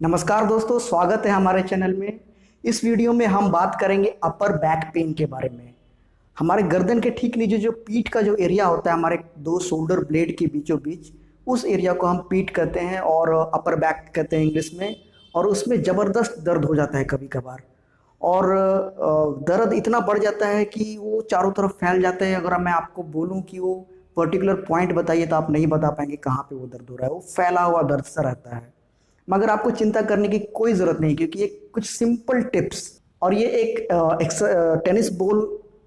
नमस्कार दोस्तों, स्वागत है हमारे चैनल में। इस वीडियो में हम बात करेंगे अपर बैक पेन के बारे में। हमारे गर्दन के ठीक नीचे जो पीठ का जो एरिया होता है, हमारे दो शोल्डर ब्लेड के बीचों बीच, उस एरिया को हम पीठ कहते हैं और अपर बैक कहते हैं इंग्लिश में। और उसमें ज़बरदस्त दर्द हो जाता है कभी कभार, और दर्द इतना बढ़ जाता है कि वो चारों तरफ फैल जाता है। अगर मैं आपको बोलूँ कि वो पर्टिकुलर पॉइंट बताइए तो आप नहीं बता पाएंगे कहाँ पे वो दर्द हो रहा है। वो फैला हुआ दर्द सा रहता है। मगर आपको चिंता करने की कोई ज़रूरत नहीं, क्योंकि ये कुछ सिंपल टिप्स और ये एक टेनिस बॉल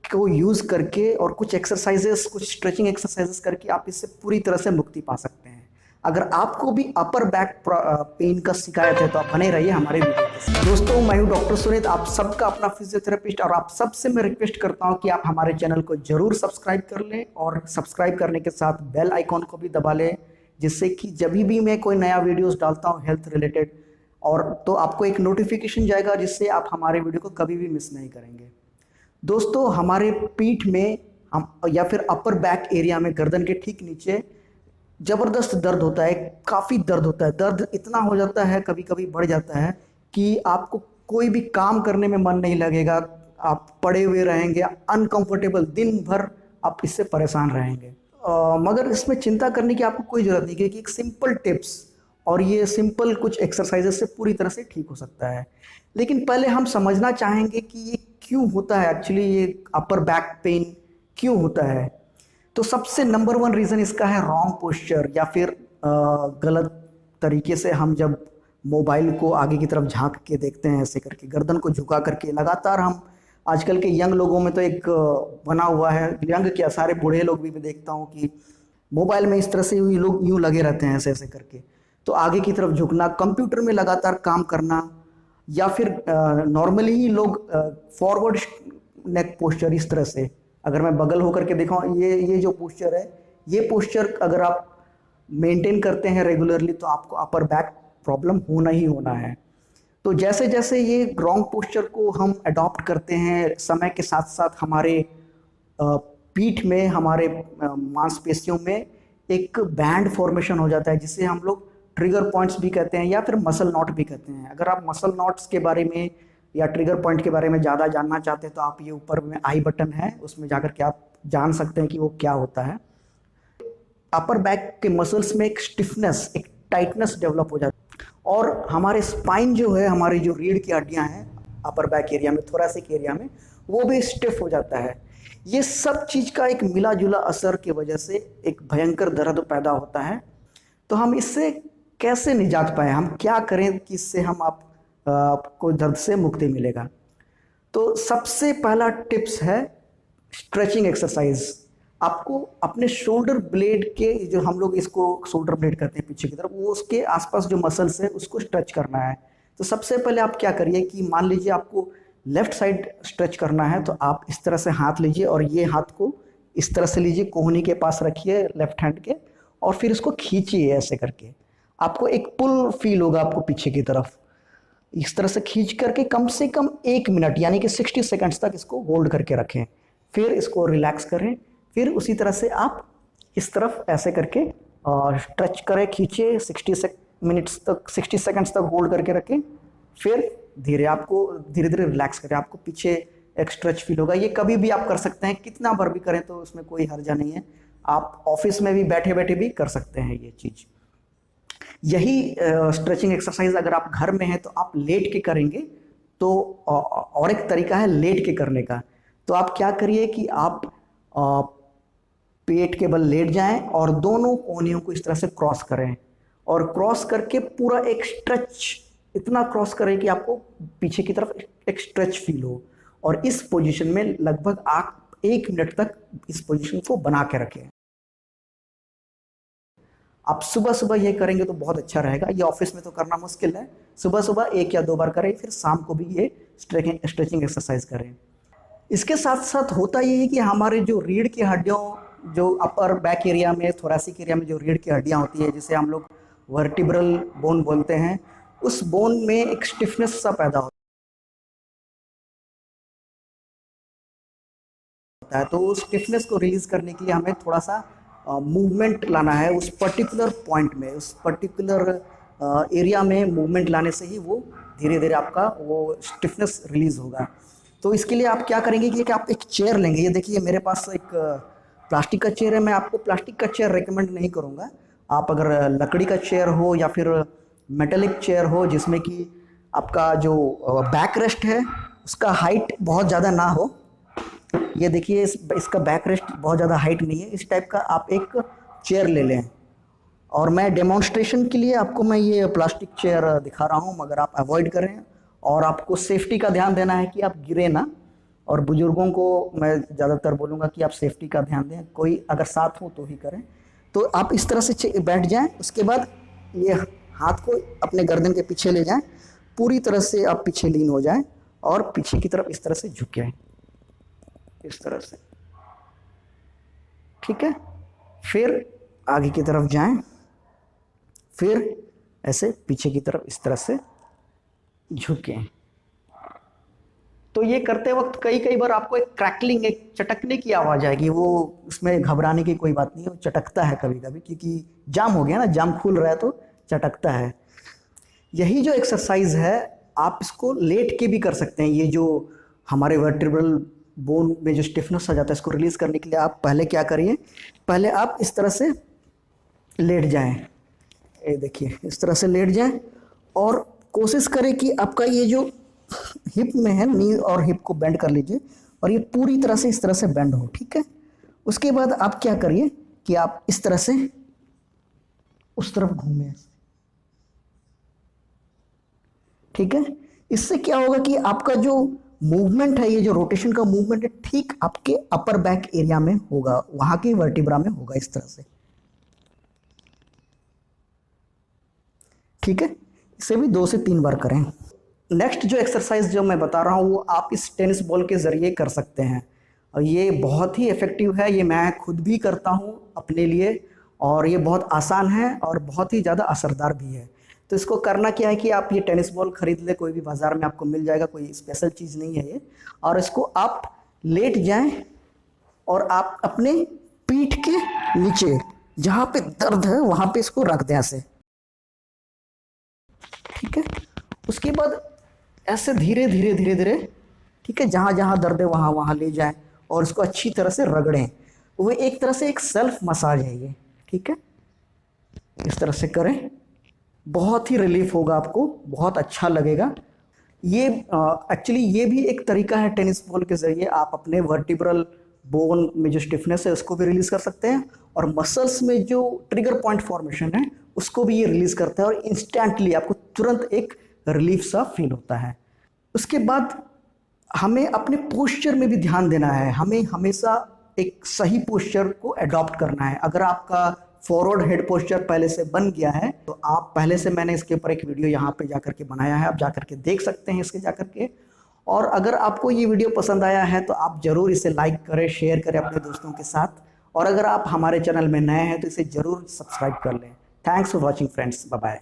को यूज़ करके और कुछ एक्सरसाइजेस, कुछ स्ट्रेचिंग एक्सरसाइजेस करके आप इससे पूरी तरह से मुक्ति पा सकते हैं। अगर आपको भी अपर बैक पेन का शिकायत है तो आप बने रहिए हमारे वीडियो के साथ। दोस्तों, मैं हूं डॉक्टर सुनीत, आप सबका अपना फिजियोथेरेपिस्ट, और आप सबसे मैं रिक्वेस्ट करता हूं कि आप हमारे चैनल को जरूर सब्सक्राइब कर लें और सब्सक्राइब करने के साथ बेल आइकॉन को भी दबा लें, जिससे कि जब भी मैं कोई नया वीडियोस डालता हूं हेल्थ रिलेटेड, और तो आपको एक नोटिफिकेशन जाएगा, जिससे आप हमारे वीडियो को कभी भी मिस नहीं करेंगे। दोस्तों, हमारे पीठ में हम या फिर अपर बैक एरिया में गर्दन के ठीक नीचे ज़बरदस्त दर्द होता है, काफ़ी दर्द होता है। दर्द इतना हो जाता है, कभी कभी बढ़ जाता है कि आपको कोई भी काम करने में मन नहीं लगेगा। आप पड़े हुए रहेंगे, अनकंफर्टेबल, दिन भर आप इससे परेशान रहेंगे। मगर इसमें चिंता करने की आपको कोई ज़रूरत नहीं, क्योंकि एक सिंपल टिप्स और ये सिंपल कुछ एक्सरसाइजेस से पूरी तरह से ठीक हो सकता है। लेकिन पहले हम समझना चाहेंगे कि ये क्यों होता है, एक्चुअली ये अपर बैक पेन क्यों होता है। तो सबसे नंबर वन रीज़न इसका है रॉन्ग पोस्चर, या फिर गलत तरीके से हम जब मोबाइल को आगे की तरफ झांक के देखते हैं, ऐसे करके गर्दन को झुका करके लगातार। हम आजकल के यंग लोगों में तो एक बना हुआ है, यंग क्या, सारे बूढ़े लोग भी मैं देखता हूँ कि मोबाइल में इस तरह से ये लोग यूँ लगे रहते हैं, ऐसे ऐसे करके। तो आगे की तरफ झुकना, कंप्यूटर में लगातार काम करना, या फिर नॉर्मली ही लोग फॉरवर्ड नेक पोस्चर, इस तरह से। अगर मैं बगल होकर के दिखाऊं, ये जो पोस्चर है, ये पोस्चर अगर आप मेंटेन करते हैं रेगुलरली तो आपको अपर बैक प्रॉब्लम होना ही होना है। तो जैसे जैसे ये रॉन्ग पोस्चर को हम अडॉप्ट करते हैं, समय के साथ साथ हमारे पीठ में, हमारे मांसपेशियों में एक बैंड फॉर्मेशन हो जाता है, जिसे हम लोग ट्रिगर पॉइंट्स भी कहते हैं या फिर मसल नॉट भी कहते हैं। अगर आप मसल नॉट्स के बारे में या ट्रिगर पॉइंट के बारे में ज़्यादा जानना चाहते हैं तो आप ये ऊपर में आई बटन है, उसमें जाकर के आप जान सकते हैं कि वो क्या होता है। अपर बैक के मसल्स में एक स्टिफनेस, एक टाइटनेस डेवलप हो जाती है, और हमारे स्पाइन जो है, हमारी जो रीढ़ की हड्डियां हैं अपर बैक एरिया में, थोरैसिक एरिया में, वो भी स्टिफ हो जाता है। ये सब चीज़ का एक मिला जुला असर की वजह से एक भयंकर दर्द पैदा होता है। तो हम इससे कैसे निजात पाएँ, हम क्या करें कि इससे हम आपको दर्द से मुक्ति मिलेगा। तो सबसे पहला टिप्स है स्ट्रेचिंग एक्सरसाइज। आपको अपने शोल्डर ब्लेड के, जो हम लोग इसको शोल्डर ब्लेड कहते हैं पीछे की तरफ, वो उसके आसपास जो मसल्स है उसको स्ट्रेच करना है। तो सबसे पहले आप क्या करिए कि मान लीजिए आपको लेफ्ट साइड स्ट्रेच करना है, तो आप इस तरह से हाथ लीजिए और ये हाथ को इस तरह से लीजिए, कोहनी के पास रखिए लेफ्ट हैंड के, और फिर इसको खींचिए ऐसे करके। आपको एक पुल फील होगा आपको पीछे की तरफ। इस तरह से खींच करके कम से कम 1 मिनट, यानी कि 60 सेकंड्स तक इसको होल्ड करके रखें। फिर इसको रिलैक्स करें। फिर उसी तरह से आप इस तरफ ऐसे करके और स्ट्रेच करें, खींचे 60 तक, 60 सेकंड्स तक होल्ड करके रखें। फिर धीरे धीरे रिलैक्स करें। आपको पीछे एक स्ट्रेच फील होगा। ये कभी भी आप कर सकते हैं, कितना बार भी करें तो उसमें कोई हर्जा नहीं है। आप ऑफिस में भी बैठे बैठे भी कर सकते हैं ये चीज़। यही स्ट्रेचिंग एक्सरसाइज अगर आप घर में हैं तो आप लेट के करेंगे। तो और एक तरीका है लेट के करने का। तो आप क्या करिए कि आप पेट के बल लेट जाएं और दोनों कोहनियों को इस तरह से क्रॉस करें, और क्रॉस करके पूरा एक स्ट्रेच, इतना क्रॉस करें कि आपको पीछे की तरफ एक स्ट्रेच फील हो। और इस पोजीशन में लगभग आप 1 मिनट तक इस पोजीशन को बना के रखें। आप सुबह सुबह ये करेंगे तो बहुत अच्छा रहेगा। ये ऑफिस में तो करना मुश्किल है, सुबह सुबह 1 या 2 बार करें, फिर शाम को भी ये स्ट्रेचिंग एक्सरसाइज करें। इसके साथ साथ होता ये है कि हमारे जो रीढ़ की हड्डियों, जो अपर बैक एरिया में, थोरैसिक एरिया में जो रीढ़ की हड्डियाँ होती है, जिसे हम लोग वर्टिब्रल बोन बोलते हैं, उस बोन में एक स्टिफनेस सा पैदा होता है। तो उस स्टिफनेस को रिलीज करने के लिए हमें थोड़ा सा मूवमेंट लाना है उस पर्टिकुलर पॉइंट में, उस पर्टिकुलर एरिया में मूवमेंट लाने से ही वो धीरे धीरे आपका वो स्टिफनेस रिलीज़ होगा। तो इसके लिए आप क्या करेंगे कि आप एक चेयर लेंगे। ये देखिए मेरे पास एक प्लास्टिक का चेयर है। मैं आपको प्लास्टिक का चेयर रेकमेंड नहीं करूँगा। आप अगर लकड़ी का चेयर हो या फिर मेटेलिक चेयर हो जिसमें कि आपका जो बैक रेस्ट है उसका हाइट बहुत ज़्यादा ना हो। ये देखिए इसका बैक रेस्ट बहुत ज़्यादा हाइट नहीं है, इस टाइप का आप एक चेयर ले लें। और मैं डेमोन्स्ट्रेशन के लिए आपको मैं ये प्लास्टिक चेयर दिखा रहा हूँ, मगर आप अवॉइड करें। और आपको सेफ्टी का ध्यान देना है कि आप गिरे ना। और बुजुर्गों को मैं ज़्यादातर बोलूँगा कि आप सेफ्टी का ध्यान दें, कोई अगर साथ हो तो ही करें। तो आप इस तरह से बैठ जाएं। उसके बाद ये हाथ को अपने गर्दन के पीछे ले जाएं, पूरी तरह से आप पीछे लीन हो जाएं और पीछे की तरफ इस तरह से झुके इस तरह से, ठीक है। फिर आगे की तरफ जाएं, फिर ऐसे पीछे की तरफ इस तरह से झुकें। तो ये करते वक्त कई बार आपको एक क्रैकलिंग, एक चटकने की आवाज़ आएगी। वो उसमें घबराने की कोई बात नहीं है, वो चटकता है कभी कभी, क्योंकि जाम हो गया ना, जाम खुल रहा है तो चटकता है। यही जो एक्सरसाइज है आप इसको लेट के भी कर सकते हैं। ये जो हमारे वर्टिब्रल बोन में जो स्टिफनेस आ जाता है इसको रिलीज करने के लिए आप पहले क्या करिए, पहले आप इस तरह से लेट जाएं। ये देखिए इस तरह से लेट जाएं और कोशिश करें कि आपका ये जो हिप में है, नी और हिप को बेंड कर लीजिए और ये पूरी तरह से इस तरह से बेंड हो, ठीक है। उसके बाद आप क्या करिए कि आप इस तरह से उस तरफ घूमें, ठीक है। इससे क्या होगा कि आपका जो मूवमेंट है, ये जो रोटेशन का मूवमेंट है, ठीक आपके अपर बैक एरिया में होगा, वहां की वर्टिब्रा में होगा, इस तरह से, ठीक है। इसे भी 2 से 3 बार करें। नेक्स्ट जो एक्सरसाइज जो मैं बता रहा हूँ वो आप इस टेनिस बॉल के ज़रिए कर सकते हैं और ये बहुत ही इफ़ेक्टिव है। ये मैं खुद भी करता हूँ अपने लिए और ये बहुत आसान है और बहुत ही ज़्यादा असरदार भी है। तो इसको करना क्या है कि आप ये टेनिस बॉल खरीद ले, कोई भी बाज़ार में आपको मिल जाएगा, कोई स्पेशल चीज़ नहीं है ये। और इसको आप लेट जाएं और आप अपने पीठ के नीचे जहाँ पे दर्द है वहाँ पे इसको रख दें ऐसे, ठीक है। उसके बाद ऐसे धीरे धीरे, ठीक है, जहाँ जहाँ दर्द है वहाँ वहाँ ले जाएं और इसको अच्छी तरह से रगड़ें। वो एक तरह से एक सेल्फ मसाज है ये, ठीक है। इस तरह से करें, बहुत ही रिलीफ होगा आपको, बहुत अच्छा लगेगा। ये एक्चुअली ये भी एक तरीका है, टेनिस बॉल के ज़रिए आप अपने वर्टिब्रल बोन में जो स्टिफनेस है उसको भी रिलीज़ कर सकते हैं और मसल्स में जो ट्रिगर पॉइंट फॉर्मेशन है उसको भी ये रिलीज़ करता है और इंस्टेंटली आपको तुरंत एक रिलीफ सा फील होता है। उसके बाद हमें अपने पोस्चर में भी ध्यान देना है। हमें हमेशा एक सही पोस्चर को अडॉप्ट करना है। अगर आपका फॉरवर्ड हेड पोस्चर पहले से बन गया है तो आप पहले से, मैंने इसके ऊपर एक वीडियो यहाँ पे जाकर के बनाया है, आप जाकर के देख सकते हैं इसके जाकर के। और अगर आपको ये वीडियो पसंद आया है तो आप ज़रूर इसे लाइक करें, शेयर करें अपने दोस्तों के साथ। और अगर आप हमारे चैनल में नए हैं तो इसे ज़रूर सब्सक्राइब कर लें। Thanks for watching friends, bye bye.